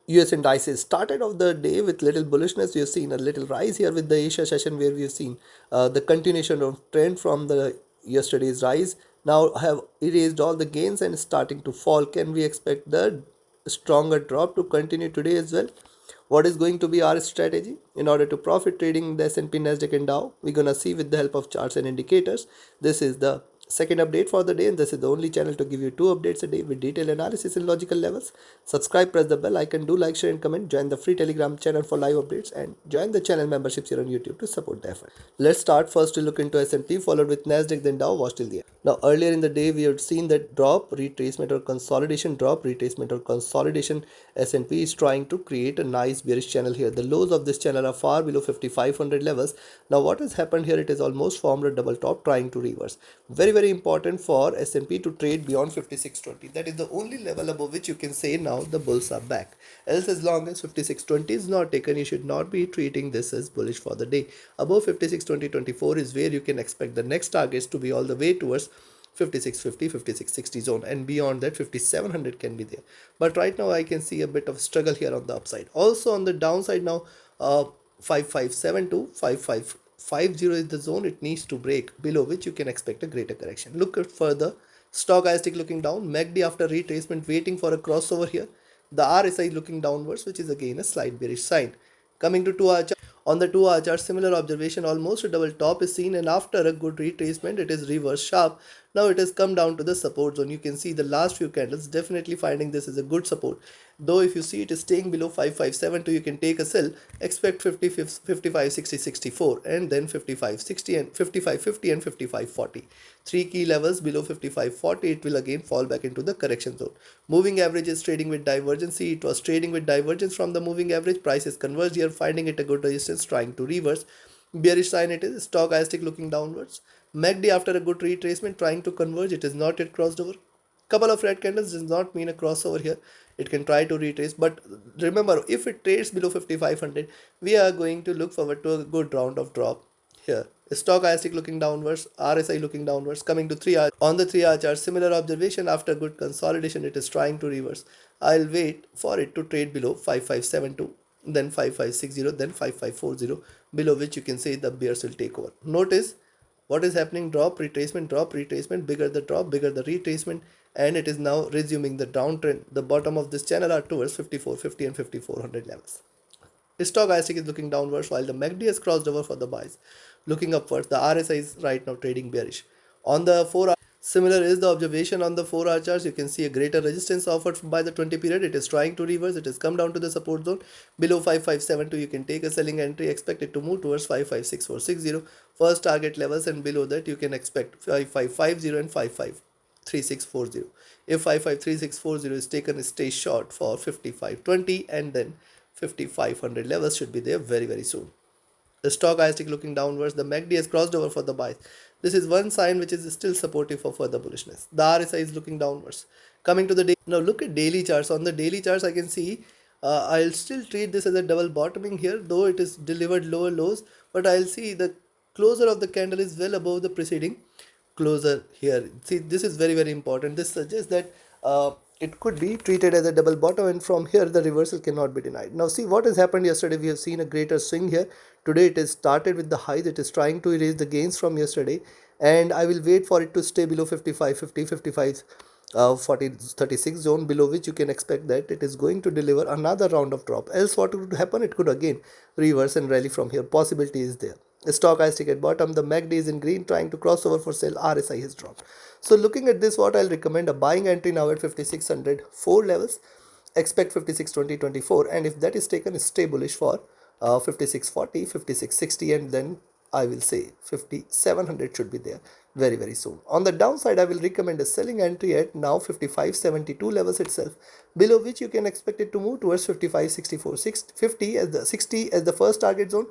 US indices started off the day with little bullishness. We've seen a little rise here with the Asia session where we've seen the continuation of trend from the yesterday's rise. Now have erased all the gains and starting to fall. Can we expect the stronger drop to continue today as well? What is going to be our strategy in order to profit trading the S&P, Nasdaq and Dow? We're gonna see with the help of charts and indicators. This is the second update for the day, and this is the only channel to give you two updates a day with detailed analysis and logical levels. Subscribe, press the bell icon, do like, share and comment, join the free Telegram channel for live updates, and join the channel memberships here on YouTube to support the effort. Let's start first to look into S&P, followed with Nasdaq, then Dow. Watch till the end. Now earlier in the day we had seen that drop, retracement or consolidation, drop, retracement or consolidation. S&P is trying to create a nice bearish channel here. The lows of this channel are far below 5500 levels. Now what has happened here, it is almost formed a double top trying to reverse. Very important for S&P to trade beyond 5620. That is the only level above which you can say now the bulls are back. Else as long as 5620 is not taken, you should not be treating this as bullish for the day. Above 5620.24 is where you can expect the next targets to be all the way towards 5650, 5660 zone, and beyond that 5700 can be there. But right now I can see a bit of struggle here on the upside. Also on the downside now, 5572 to 5550 is the zone it needs to break, below which you can expect a greater correction. Look at further, stochastic looking down, MACD after retracement waiting for a crossover here. The RSI looking downwards, which is again a slight bearish sign. Coming to 2-hour chart, on the 2-hour chart, similar observation, almost a double top is seen, and after a good retracement, it is reverse sharp. Now it has come down to the support zone. You can see the last few candles definitely finding this is a good support. Though if you see it is staying below 5572, you can take a sell, expect 55, 60, 64, and then 55, 60 and 55, 50 and 55, 40. Three key levels below 55, 40, it will again fall back into the correction zone. Moving average is trading with divergence. It was trading with divergence from the moving average. Price is converged here, finding it a good resistance, trying to reverse. Bearish sign it is, stochastic looking downwards. MACD after a good retracement trying to converge, it is not yet crossed over. Couple of red candles does not mean a crossover here. It can try to retrace, but remember, if it trades below 5500, we are going to look forward to a good round of drop here. Stochastic looking downwards, RSI looking downwards. Coming to 3 hour, on the 3 hour chart, similar observation, after good consolidation it is trying to reverse. I'll wait for it to trade below 5572, then 5560, then 5540, below which you can say the bears will take over. Notice what is happening, drop, retracement, bigger the drop, bigger the retracement, and it is now resuming the downtrend. The bottom of this channel are towards 5450 and 5400 levels. Stochastic is looking downwards while the MACD has crossed over for the buys. Looking upwards, the RSI is right now trading bearish. On the 4 hour, similar is the observation on the 4 hour charts. You can see a greater resistance offered by the 20 period. It is trying to reverse. It has come down to the support zone. Below 5572, you can take a selling entry. Expect it to move towards 556460. First target levels, and below that you can expect 5550 and 553640. If 553640 is taken, stay short for 5520, and then 5500 levels should be there very soon. The stochastic looking downwards, the MACD has crossed over for the buys. This is one sign which is still supportive for further bullishness. The RSI is looking downwards. Coming to the day, now look at daily charts. On the daily charts, I can see I'll still treat this as a double bottoming here, though it is delivered lower lows, but I'll see the closer of the candle is well above the preceding closer here. See, this is very important. This suggests that it could be treated as a double bottom, and from here the reversal cannot be denied. Now see what has happened yesterday. We have seen a greater swing here. Today it is started with the highs. It is trying to erase the gains from yesterday, and I will wait for it to stay below 5550, 55 40 36 zone, below which you can expect that it is going to deliver another round of drop. Else what would happen, it could again reverse and rally from here. Possibility is there. The stochastic at bottom, the MACD is in green trying to cross over for sell, RSI has dropped. So looking at this, what I'll recommend, a buying entry now at 5600 4 levels. Expect 5620.24, and if that is taken, stay bullish for 5640, 5660, and then I will say 5700 should be there very soon. On the downside, I will recommend a selling entry at now 5572 levels itself, below which you can expect it to move towards 5564, 50 as the 60 as the first target zone.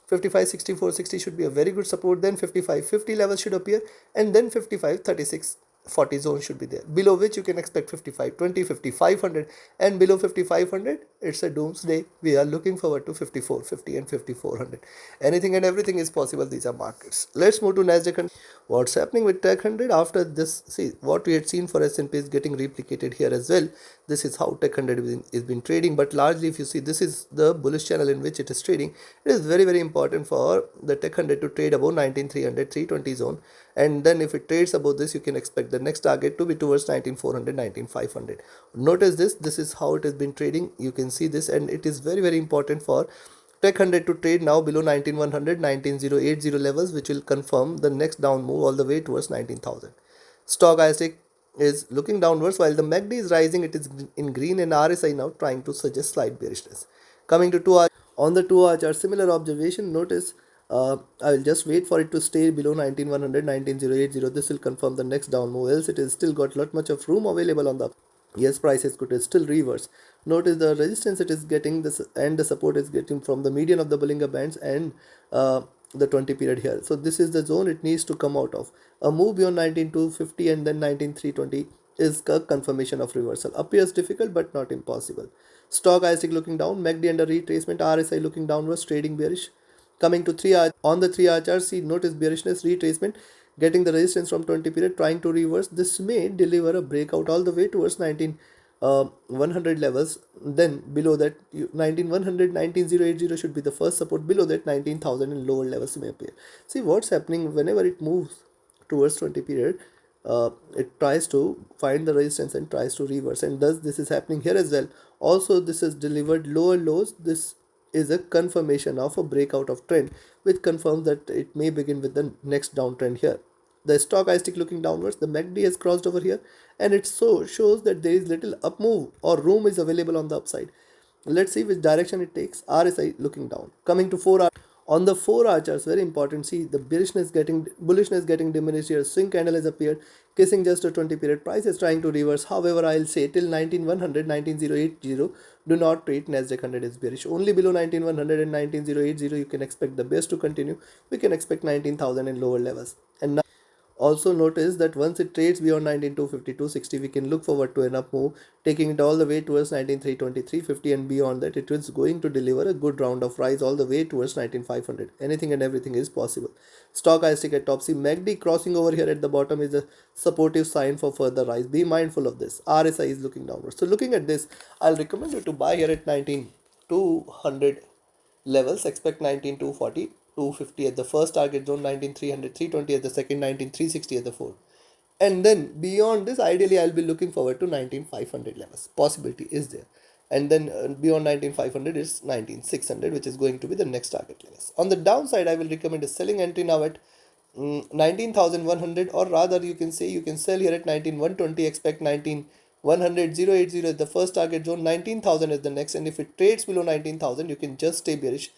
55 64 60 should be a very good support. Then 55 50 levels should appear, and then 55 36 40 zone should be there, below which you can expect 55 20, 5500, and below 5500 it's a doomsday. We are looking forward to 5450 and 5400. Anything and everything is possible. These are markets. Let's move to Nasdaq. What's happening with Tech 100 after this? See, what we had seen for S&P is getting replicated here as well. This is how Tech 100 is been trading, but largely if you see, this is the bullish channel in which it is trading. It is very very important for the Tech 100 to trade above 19300 320 zone, and then if it trades above this, you can expect the next target to be towards 19400 19500. Notice this is how it has been trading. You can see this, and it is very very important for Tech 100 to trade now below 19100 19080 levels, which will confirm the next down move all the way towards 19000. Stochastic is looking downwards while the MACD is rising. It is in green, and RSI now trying to suggest slight bearishness. Coming to 2 hour, on the 2 hour chart, similar observation. Notice I will just wait for it to stay below 19100 19080. This will confirm the next down move, else it is still got lot much of room available on the, yes, prices could still reverse. Notice the resistance it is getting this, and the support is getting from the median of the Bollinger Bands and the 20 period here. So this is the zone it needs to come out of. A move beyond 19250 and then 19320 is a confirmation of reversal. Appears difficult but not impossible. Stock ISIC looking down, MACD under retracement, RSI looking downwards, trading bearish. Coming to 3 hour, on the 3 hour chart, see, notice bearishness, retracement, getting the resistance from 20 period, trying to reverse. This may deliver a breakout all the way towards 19100 levels. Then below that, 19100 19080 should be the first support. Below that, 19000 in lower levels may appear. See what's happening whenever it moves towards 20 period. It tries to find the resistance and tries to reverse, and thus this is happening here as well. Also, this is delivered lower lows. This is a confirmation of a breakout of trend, which confirms that it may begin with the next downtrend here. The stochastic looking downwards, the MACD has crossed over here, and it so shows that there is little up move or room is available on the upside. Let's see which direction it takes. RSI looking down. Coming to 4 hour, on the 4 hour charts, very important. See the bullishness getting diminished here. Swing candle has appeared, kissing just a 20 period. Price is trying to reverse. However, I'll say till 19100 19080, do not treat Nasdaq 100 as bearish. Only below 19100 and 19080 you can expect the base to continue. We can expect 19000 in lower levels. And now also notice that once it trades beyond 19250 260, we can look forward to an up move, taking it all the way towards 19320 350, and beyond that it is going to deliver a good round of rise all the way towards 19500. Anything and everything is possible. Stock I stick at top. See, MACD crossing over here at the bottom is a supportive sign for further rise. Be mindful of this. RSI is looking downwards. So looking at this, I'll recommend you to buy here at 19200 levels. Expect 19240 250 at the first target zone, 19300 320 at the second, 19360 at the fourth, and then beyond this, ideally I'll be looking forward to 19500 levels. Possibility is there, and then beyond 19500 is 19600, which is going to be the next target levels. On the downside, I will recommend a selling entry now at 19100, or rather you can say you can sell here at 19120. Expect 19100 at the first target zone, 19000 at the next, and if it trades below 19000, you can just stay bearish,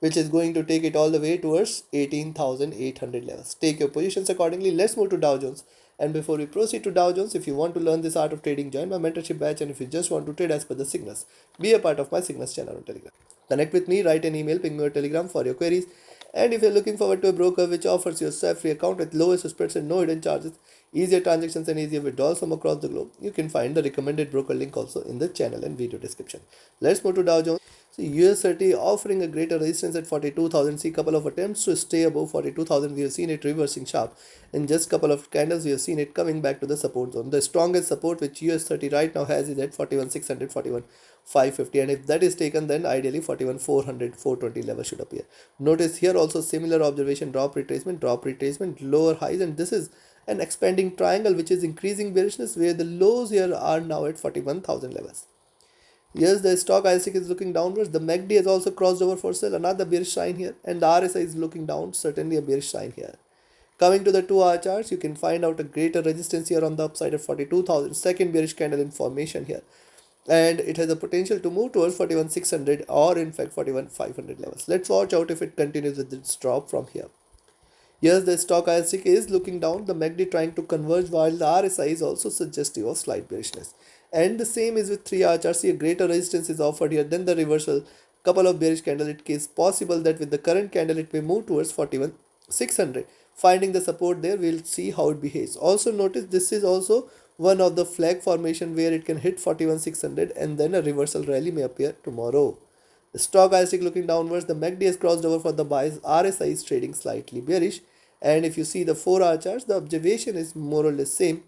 which is going to take it all the way towards 18,800 levels. Take your positions accordingly. Let's move to Dow Jones. And before we proceed to Dow Jones, if you want to learn this art of trading, join my mentorship batch. And if you just want to trade as per the signals, be a part of my signals channel on Telegram. Connect with me, write an email, ping me or Telegram for your queries. And if you're looking forward to a broker which offers you a swap-free account with lowest spreads and no hidden charges, easier transactions and easier withdrawals from across the globe, you can find the recommended broker link also in the channel and video description. Let's move to Dow Jones. So US30 offering a greater resistance at 42,000. See couple of attempts to stay above 42,000. We have seen it reversing sharp. In just couple of candles, we have seen it coming back to the support zone. The strongest support which US30 right now has is at 41,600, 41,550. And if that is taken, then ideally 41,400, 420 level should appear. Notice here also similar observation, drop retracement, lower highs. And this is an expanding triangle which is increasing bearishness, where the lows here are now at 41,000 levels. Yes, the stock ISIC is looking downwards. The MACD has also crossed over for sale, another bearish sign here, and the RSI is looking down, certainly a bearish sign here. Coming to the 2 hour charts, you can find out a greater resistance here on the upside of 42,000. Second bearish candle in formation here, and it has a potential to move towards 41,600 or in fact 41,500 levels. Let's watch out if it continues with this drop from here. Yes, the stock ISIC is looking down, the MACD trying to converge, while the RSI is also suggestive of slight bearishness. And the same is with 3 hour chart. See, a greater resistance is offered here, then the reversal, couple of bearish candles. It is possible that with the current candle it may move towards 41,600. Finding the support there, we'll see how it behaves. Also notice this is also one of the flag formation where it can hit 41,600 and then a reversal rally may appear tomorrow. The stock is looking downwards. The MACD has crossed over for the buys. RSI is trading slightly bearish. And if you see the 4-hour charts, the observation is more or less same.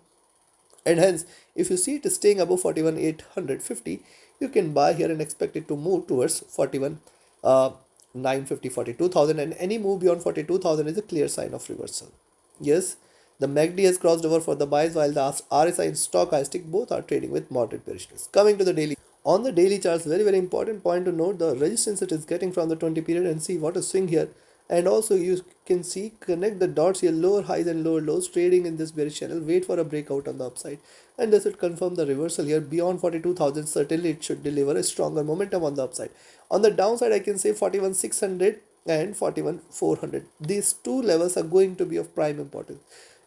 And hence, if you see it is staying above 41,850, you can buy here and expect it to move towards 41, 950, 42,000. And any move beyond 42,000 is a clear sign of reversal. Yes, the MACD has crossed over for the buys while the RSI and stochastic both are trading with moderate bearishness. Coming to the daily. On the daily charts, very important point to note the resistance it is getting from the 20 period and see what is swing here. And also you can see connect the dots here, lower highs and lower lows trading in this bearish channel. Wait for a breakout on the upside and this would confirm the reversal here beyond 42,000. Certainly it should deliver a stronger momentum on the upside. On the downside I can say 41,600 and 41,400. These two levels are going to be of prime importance.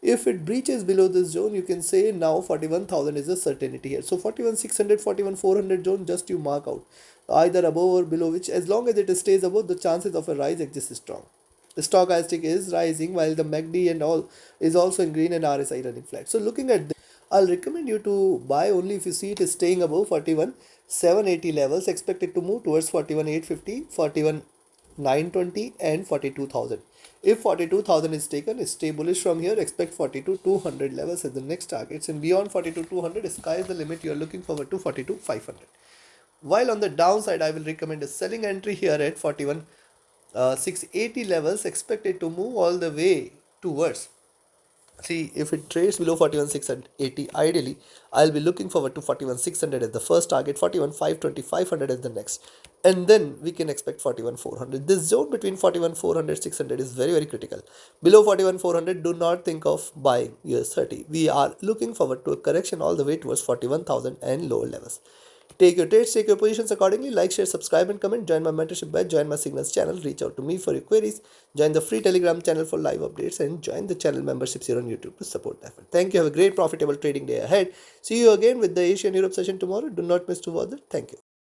If it breaches below this zone, you can say now 41,000 is a certainty here. So 41,600, 41,400 zone, just you mark out either above or below, which as long as it stays above, the chances of a rise exist strong. The stochastic is rising while the MACD and all is also in green and RSI running flat. So looking at this, I'll recommend you to buy only if you see it is staying above 41,780 levels. Expect it to move towards 41,850, 41,920 and 42,000. If 42,000 is taken, stay bullish from here. Expect 42,200 levels as the next targets, and beyond 42,200, sky is the limit. You are looking forward to 42,500. While on the downside, I will recommend a selling entry here at 41,680 levels. Expect it to move all the way towards. See, if it trades below 41,680, ideally, I'll be looking forward to 41,600 as the first target, 41,520, 500 as the next. And then we can expect 41,400. This zone between 41,400, 600 is very critical. Below 41,400, do not think of buying US30. We are looking forward to a correction all the way towards 41,000 and lower levels. Take your trades, take your positions accordingly. Like, share, subscribe, and comment. Join my mentorship batch, join my signals channel, reach out to me for your queries, join the free Telegram channel for live updates, and join the channel memberships here on YouTube to support the effort. Thank you. Have a great profitable trading day ahead. See you again with the Asian Europe session tomorrow. Do not miss to watch it. Thank you.